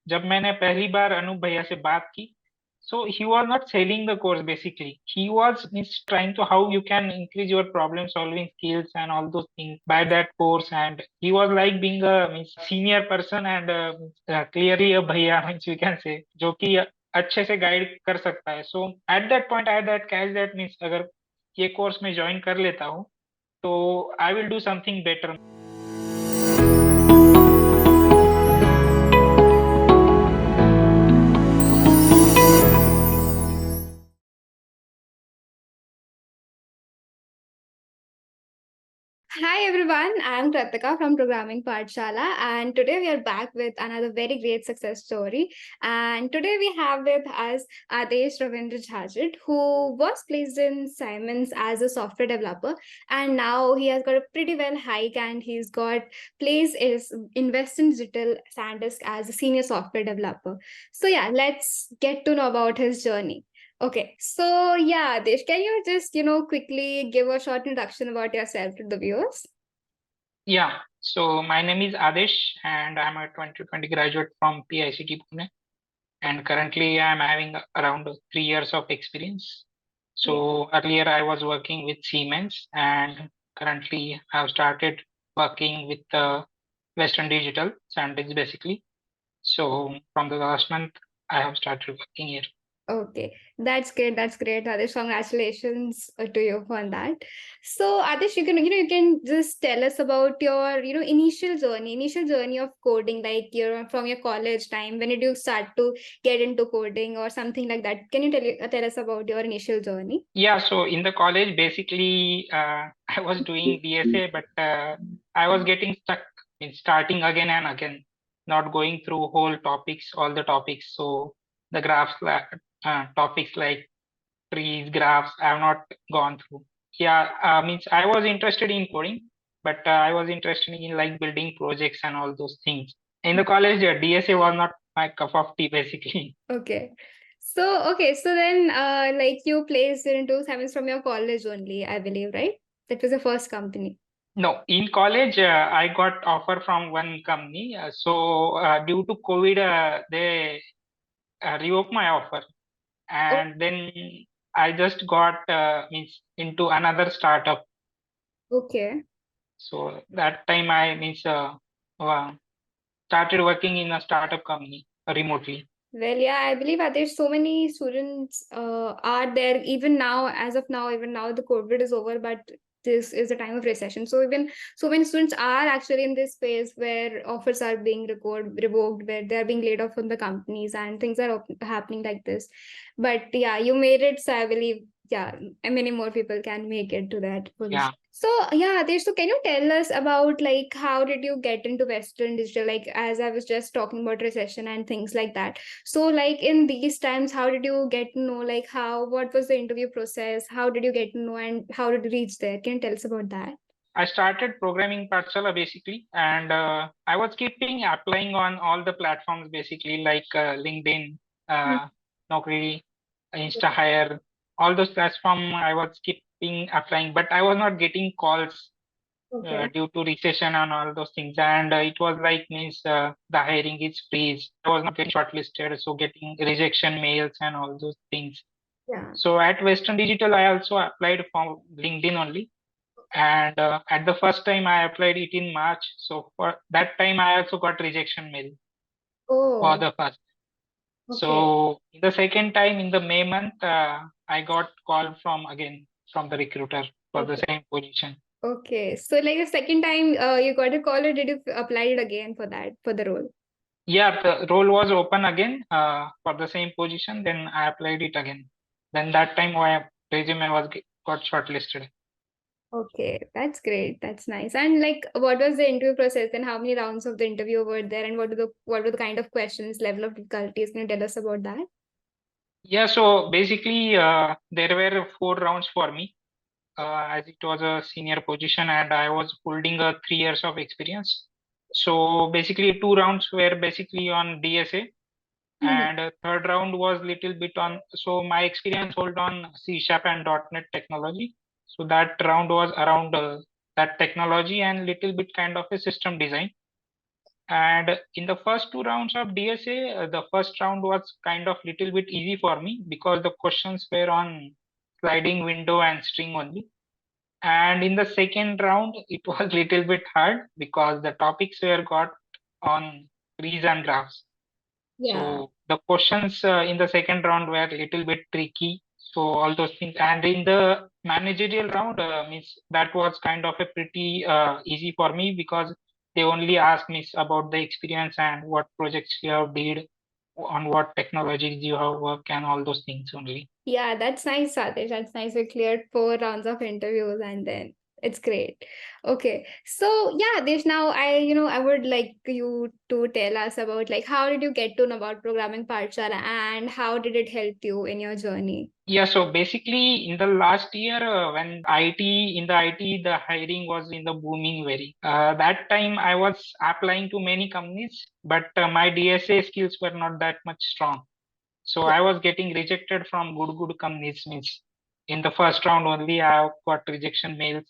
जब मैंने पहली बार अनूप भैया से बात की, so he was not selling the course basically. He was means trying to how you can increase your problem solving skills and all those things by that course. And he was like being a means senior person and clearly a bhaiya means you can say जो कि अच्छे से guide कर सकता है. So at that point I had that catch that means अगर ये course में ज्वाइन कर लेता हूँ तो I will do something better. Hi everyone, I am Kratika from Programming Pathshala, and today we are back with another very great success story. And today we have with us Adesh Chhajed, who was placed in Siemens as a software developer, and now he has got a pretty well hike, and he's got placed is in Western Digital Sandisk as a senior software developer. So yeah, let's get to know about his journey. Okay, so yeah, Desh, can you just, quickly give a short introduction about yourself to the viewers? Yeah, so my name is Adesh and I'm a 2020 graduate from PICT Pune, and currently I'm having around 3 years of experience. Yeah. So earlier I was working with Siemens, and currently I've started working with Western Digital, Sandisk basically. So from the last month I have started working here. Okay, that's great. That's great, Adesh. Congratulations to you on that. So, Adesh, you can just tell us about your, initial journey of coding, like from your college time. When did you start to get into coding or something like that? Can you tell us about your initial journey? Yeah, so in the college, basically, I was doing DSA, but I was getting stuck in starting again and again, not going through whole topics, all the topics. So the topics like trees, graphs, I have not gone through. Yeah, means I was interested in coding, but I was interested in like building projects and all those things. In the college, DSA was not my cup of tea, basically. Okay. So then, like you placed into Siemens from your college only, I believe, right? That was the first company. No, in college, I got offer from one company. Due to COVID, they revoked my offer, Oh, and then I just got means into another startup. okay. So that time I means uh, started working in a startup company remotely. Well, yeah, I believe that there's so many students are there even now, as of now, even now the COVID is over, but this is a time of recession. So even so many students are actually in this phase where offers are being revoked, where they're being laid off from the companies and things are happening like this. But yeah, you made it, so I believe, yeah, many more people can make it to that Yeah. position. So yeah, Adesh, so can you tell us about like how did you get into Western Digital? Like as I was just talking about recession and things like that. So, like in these times, how did you get to know, like what was the interview process? How did you get to know and how did you reach there? Can you tell us about that? I started Programming Pathshala basically, and I was keeping applying on all the platforms basically like LinkedIn, Hmm. Naukri, InstaHire, all those platforms. I was keeping applying, but I was not getting calls Okay. due to recession and all those things. And it was like means the hiring is freeze. I was not getting shortlisted, so getting rejection mails and all those things. Yeah. So at Western Digital, I also applied for LinkedIn only, and at the first time I applied it in March, so for that time I also got rejection mail for Oh, the first. okay. So in the second time in the May month, I got call from again from the recruiter for the Okay. same position. Okay. So, like the second time you got a call, or did you apply it again for that, for the role? Yeah, the role was open again for the same position. Then I applied it again. Then that time my resume got shortlisted. Okay, that's great. That's nice. And like, what was the interview process and how many rounds of the interview were there and what were the kind of questions, level of difficulties? Can you tell us about that? Yeah, so basically there were 4 rounds for me as it was a senior position and I was holding a 3 years of experience. So basically 2 rounds were basically on DSA, Mhm. and third round was little bit on, so my experience hold on C Sharp and .NET technology. So that round was around that technology and little bit kind of a system design. And in the first two rounds of DSA, the first round was kind of little bit easy for me because the questions were on sliding window and string only. And in the second round, it was little bit hard because the topics were got on trees and graphs. Yeah. So the questions in the second round were little bit tricky. So all those things, and in the managerial round, means that was kind of a pretty easy for me because they only asked me about the experience and what projects you have did, on what technologies you have worked, and all those things only. Yeah, that's nice, Satish. That's nice. We cleared 4 rounds of interviews and then it's great. Okay. So yeah, Desh, now I would like you to tell us about like how did you get to know about Programming Pathshala and how did it help you in your journey? Yeah, so basically in the last year when IT, the hiring was in the booming very. That time I was applying to many companies, but my DSA skills were not that much strong. So Yeah. I was getting rejected from good companies. Means in the first round only I got rejection mails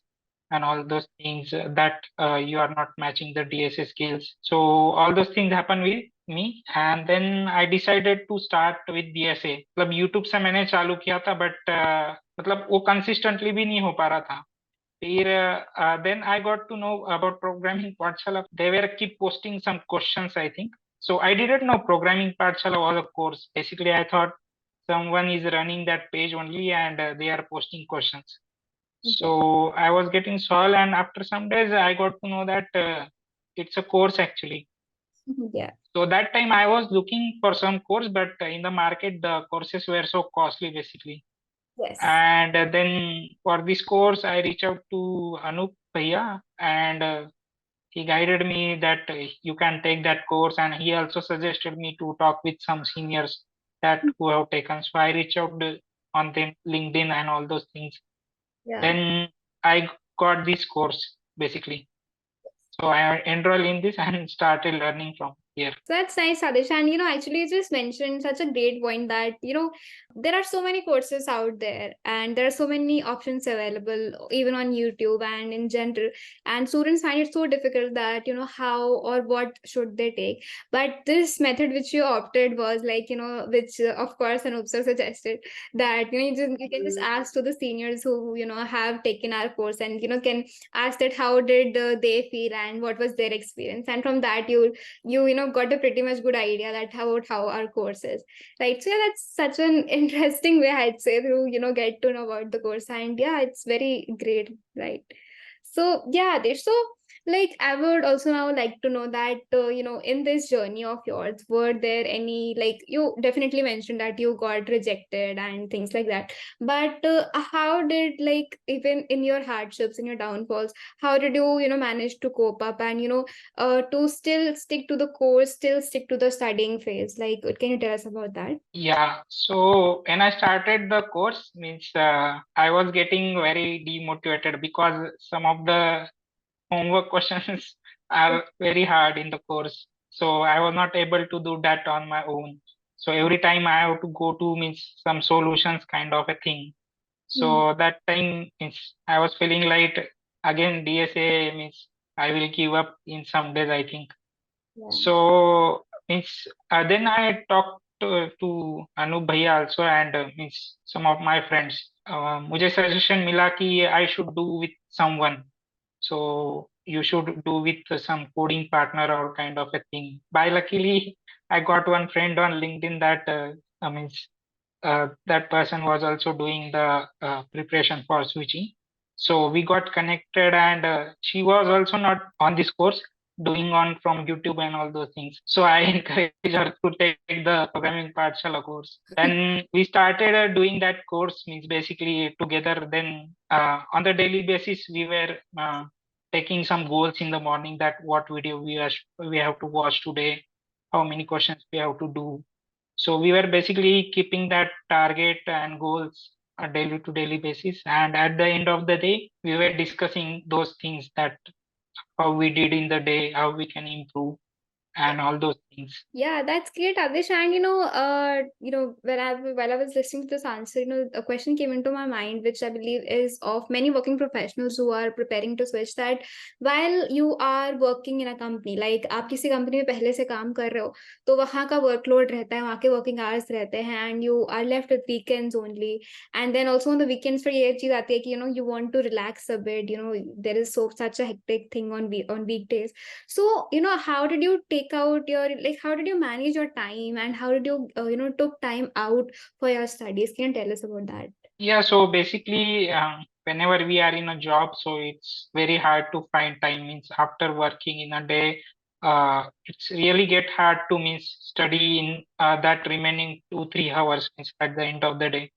and all those things that you are not matching the DSA skills. So all those things happened with me, and then I decided to start with DSA. मतलब YouTube से मैंने चालू किया था, but मतलब वो consistently भी नहीं हो पा रहा था. फिर then I got to know about Programming Pathshala. They were keep posting some questions, I think. So I didn't know Programming Pathshala was a course. Basically, I thought someone is running that page only and they are posting questions. Yeah. So I was getting soil, and after some days, I got to know that it's a course actually. Yeah. So that time I was looking for some course, but in the market the courses were so costly basically. Yes. And then for this course, I reached out to Anup Bhaiya, and he guided me that you can take that course, and he also suggested me to talk with some seniors that who have taken. So I reached out on them LinkedIn and all those things. Yeah. Then I got this course basically. So I enrolled in this and started learning from here. So that's nice, Adesh. And actually, you just mentioned such a great point that there are so many courses out there, and there are so many options available, even on YouTube and in general. And students find it so difficult that how or what should they take. But this method which you opted was like which of course Anup sir suggested that you can just ask to the seniors who have taken our course and can ask that how did they feel and what was their experience, and from that you got a pretty much good idea that how our course is, right? So yeah, that's such an interesting way, I'd say, to get to know about the course. And yeah, it's very great, right? So yeah, so like I would also now like to know that in this journey of yours, were there any, like, you definitely mentioned that you got rejected and things like that, but how did, like, even in your hardships, in your downfalls, how did you manage to cope up and to still stick to the course, still stick to the studying phase? Like, can you tell us about that? Yeah, so when I started the course, means I was getting very demotivated because some of the homework questions are very hard in the course. So I was not able to do that on my own. So every time I have to go to means some solutions kind of a thing. Mm, So that time means I was feeling like again DSA means I will give up in some days, I think. yeah. So means then I talked to Anup Bhaiya also, and means some of my friends. मुझे suggestion मिला कि I should do with someone. So you should do with some coding partner or kind of a thing. By luckily, I got one friend on LinkedIn that means that person was also doing the preparation for switching. So we got connected, and she was also not on this course, doing on from YouTube and all those things. So I encouraged her to take the Programming Pathshala course. Then we started doing that course, means basically together. Then on the daily basis, we were taking some goals in the morning that what video we have to watch today, how many questions we have to do. So we were basically keeping that target and goals a daily to daily basis. And at the end of the day, we were discussing those things that how we did in the day, how we can improve. and all those things. Yeah, that's great, Adesh. And while I was listening to this answer, a question came into my mind, which I believe is of many working professionals who are preparing to switch. That while you are working in a company, like आप किसी company में पहले से काम कर रहे हो, तो वहाँ का workload रहता है, वहाँ के working hours रहते हैं, and you are left with weekends only. And then also on the weekends फिर ये चीज आती है कि you want to relax a bit. There is such a hectic thing on weekdays. So, how did you take out your, like, how did you manage your time, and how did you, took time out for your studies? Can you tell us about that? Yeah, so basically, whenever we are in a job, so it's very hard to find time. Means after working in a day, it's really get hard to means study in that remaining 2 3 hours means at the end of the day.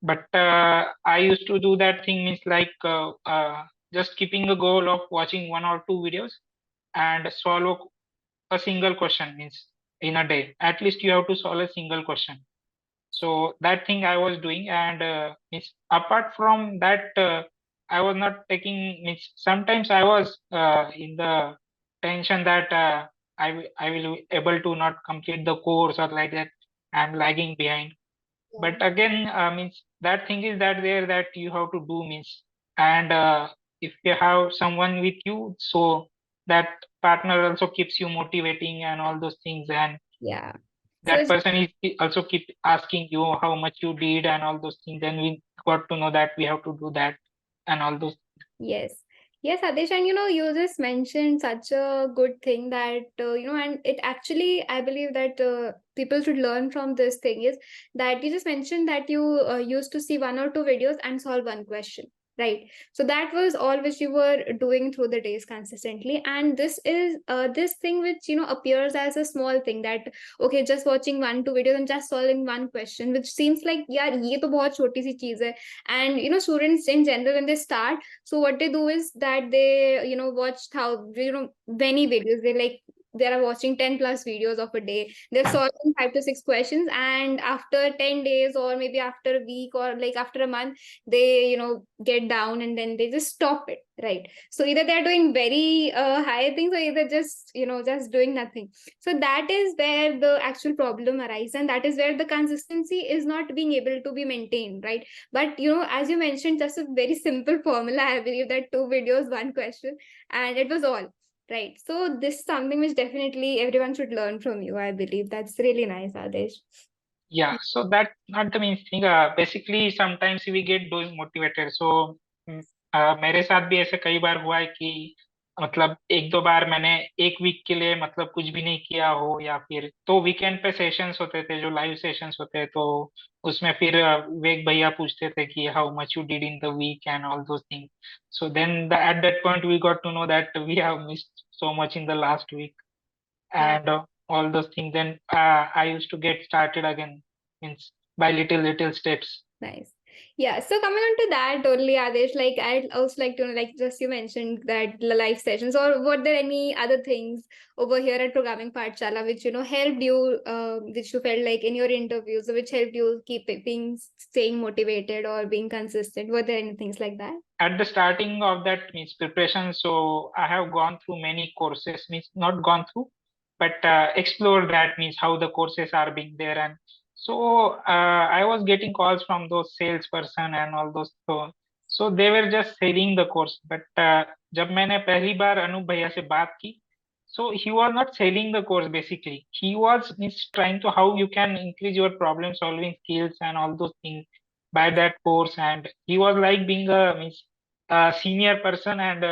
But I used to do that thing means like just keeping a goal of watching 1 or 2 videos and solve a single question means in a day. At least you have to solve a single question. So that thing I was doing, and means apart from that, I was not taking. Means sometimes I was in the tension that I will be able to not complete the course or like that. I'm lagging behind. But again, means that thing is that there that you have to do means, and if you have someone with you, so that partner also keeps you motivating and all those things, and Yeah. So that person is also keep asking you how much you did and all those things. Then we got to know that we have to do that and all those. yes. Yes, Adesh, and you just mentioned such a good thing that, and it actually, I believe that people should learn from this thing is that you just mentioned that you used to see 1 or 2 videos and solve one question, right? So that was all which you were doing through the days consistently. And this is this thing which, appears as a small thing that, okay, just watching 1 2 videos and just solving one question, which seems like, yeah, ये तो बहुत छोटी सी चीज है. And, students in general, when they start, so what they do is that they, watch how, many videos. They are watching 10 plus videos of a day. They're solving 5 to 6 questions, and after 10 days, or maybe after a week, or like after a month, they, get down, and then they just stop it, right? So either they're doing very high things, or either just, just doing nothing. So that is where the actual problem arises, and that is where the consistency is not being able to be maintained, right? But as you mentioned, just a very simple formula, I believe that 2 videos, one question, and it was all right. So this is something which definitely everyone should learn from you, I believe. That's really nice, Adesh. Yeah, so that not the main thing. Basically, sometimes we get those motivated. So mm, मेरे साथ भी ऐसे कई बार हुआ है कि मतलब 1 2 बार मैंने एक वीक के लिए मतलब कुछ भी नहीं किया हो, या फिर तो वीकेंड पे सेशंस होते थे जो लाइव सेशंस होते हैं, तो उसमें फिर विवेक भैया पूछते थे कि how much you did in the weekend all those thing. So then at that point we got to know that we have missed so much in the last week Yeah. and all those things. Then I used to get started again, means by little steps. Nice. Yeah. So coming on to that only, Adesh, like I'd also like to know, like just you mentioned that the live sessions, or were there any other things over here at Programming Pathshala which helped you, which you felt like in your interviews, which helped you keep being staying motivated or being consistent? Were there any things like that? At the starting of that means preparation, so I have gone through many courses, means not gone through, but explored that means how the courses are being there. And so I was getting calls from those salesperson and all those, so they were just selling the course. But जब मैंने पहली बार अनूप भैया से बात की, so he was not selling the course. Basically he was means trying to how you can increase your problem solving skills and all those things by that course. And he was like being a means senior person, and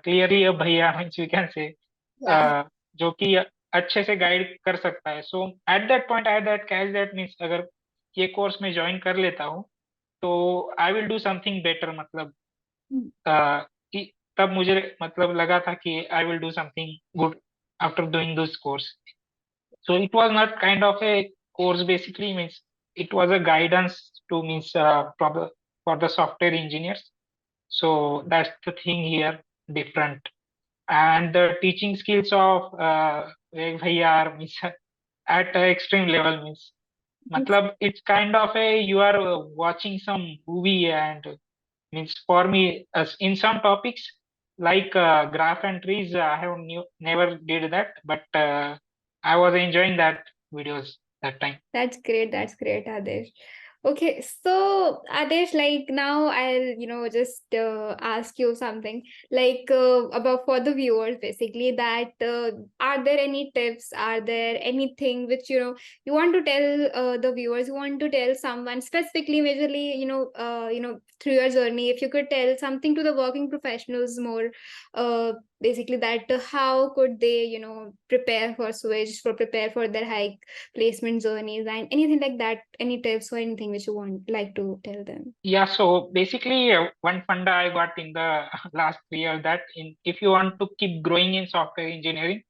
clearly a भैया means we can say, Yeah. जो कि अच्छे से guide कर सकता है. So at that point I that catch that means अगर ये कोर्स में ज्वाइन कर लेता हूँ तो I will do something better. मतलब कि तब मुझे मतलब लगा था कि I will do something good after doing this course. So it was not kind of a course basically, means it was a guidance to means for the software engineers. So that's the thing here, different. And the teaching skills of Vivek bhaiya are means at a extreme level. Means matlab it's kind of a you are watching some movie, and means for me as in some topics like graph entries. I have never did that, but I was enjoying that videos that time. That's great. That's great, Adesh. Okay, so Adesh, like now I'll, just ask you something like about for the viewers, basically that are there any tips? Are there anything which you want to tell the viewers? You want to tell someone specifically, majorly, through your journey. If you could tell something to the working professionals more, basically that how could they, prepare for switch, for prepare for their hike placement journeys and anything like that, any tips or anything which you want like to tell them. Yeah, so basically, one funda I got in the last 3 years that if you want to keep growing in software engineering,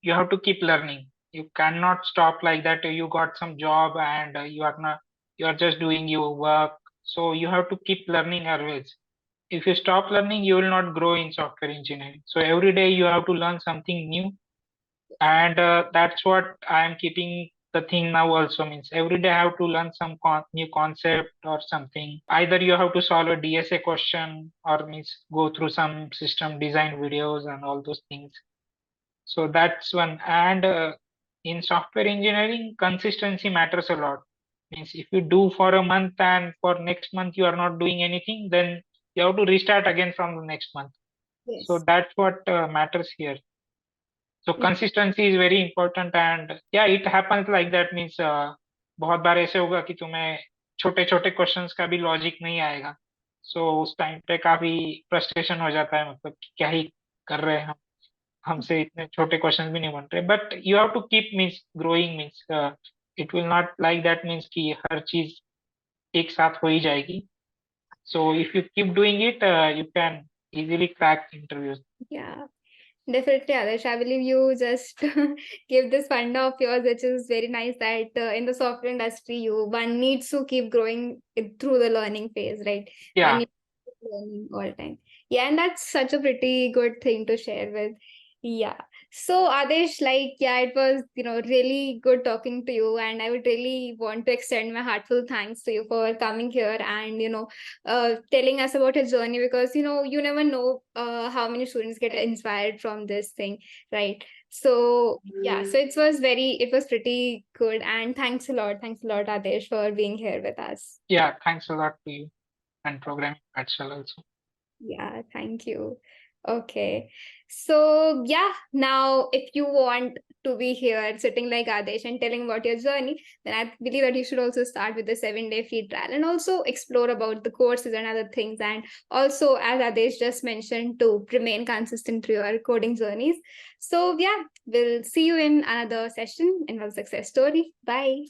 you have to keep learning. You cannot stop like that. You got some job and you are just doing your work. So you have to keep learning always. If you stop learning, you will not grow in software engineering. So every day you have to learn something new, and that's what I am keeping the thing now. Also means every day I have to learn some new concept or something. Either you have to solve a DSA question or means go through some system design videos and all those things. So that's one. And in software engineering, consistency matters a lot. Means if you do for a month and for next month you are not doing anything, then you have to restart again from the next month. So Yes. that's what matters here. So Yeah. consistency is very important, and yeah, it happens like that. Means बहुत बार ऐसे होगा कि तुम्हें छोटे छोटे questions का भी logic नहीं आएगा. सो उस टाइम पे काफी फ्रस्ट्रेशन हो जाता है, मतलब कि क्या ही कर रहे हैं हम, हमसे इतने छोटे क्वेश्चंस भी नहीं बन रहे. But you have to keep means growing. Means it will not like that means कि हर चीज एक साथ हो ही जाएगी. So if you keep doing it, you can easily crack interviews. Yeah. Definitely, Adarsh. I believe you just give this funda of yours, which is very nice that in the software industry, one needs to keep growing through the learning phase, right? One Yeah. needs to keep learning all the time. Yeah, and that's such a pretty good thing to share with. Yeah. So, Adesh, like, yeah, it was, really good talking to you. And I would really want to extend my heartfelt thanks to you for coming here and, telling us about your journey because, you never know how many students get inspired from this thing, right? So, yeah, so it was pretty good. And thanks a lot, Adesh, for being here with us. Yeah, thanks a lot to you and Programming Pathshala also. Yeah, thank you. Okay. So, yeah, now if you want to be here sitting like Adesh and telling about your journey, then I believe that you should also start with the 7-day free trial and also explore about the courses and other things. And also, as Adesh just mentioned, to remain consistent through your coding journeys. So, yeah, we'll see you in another session in our success story. Bye.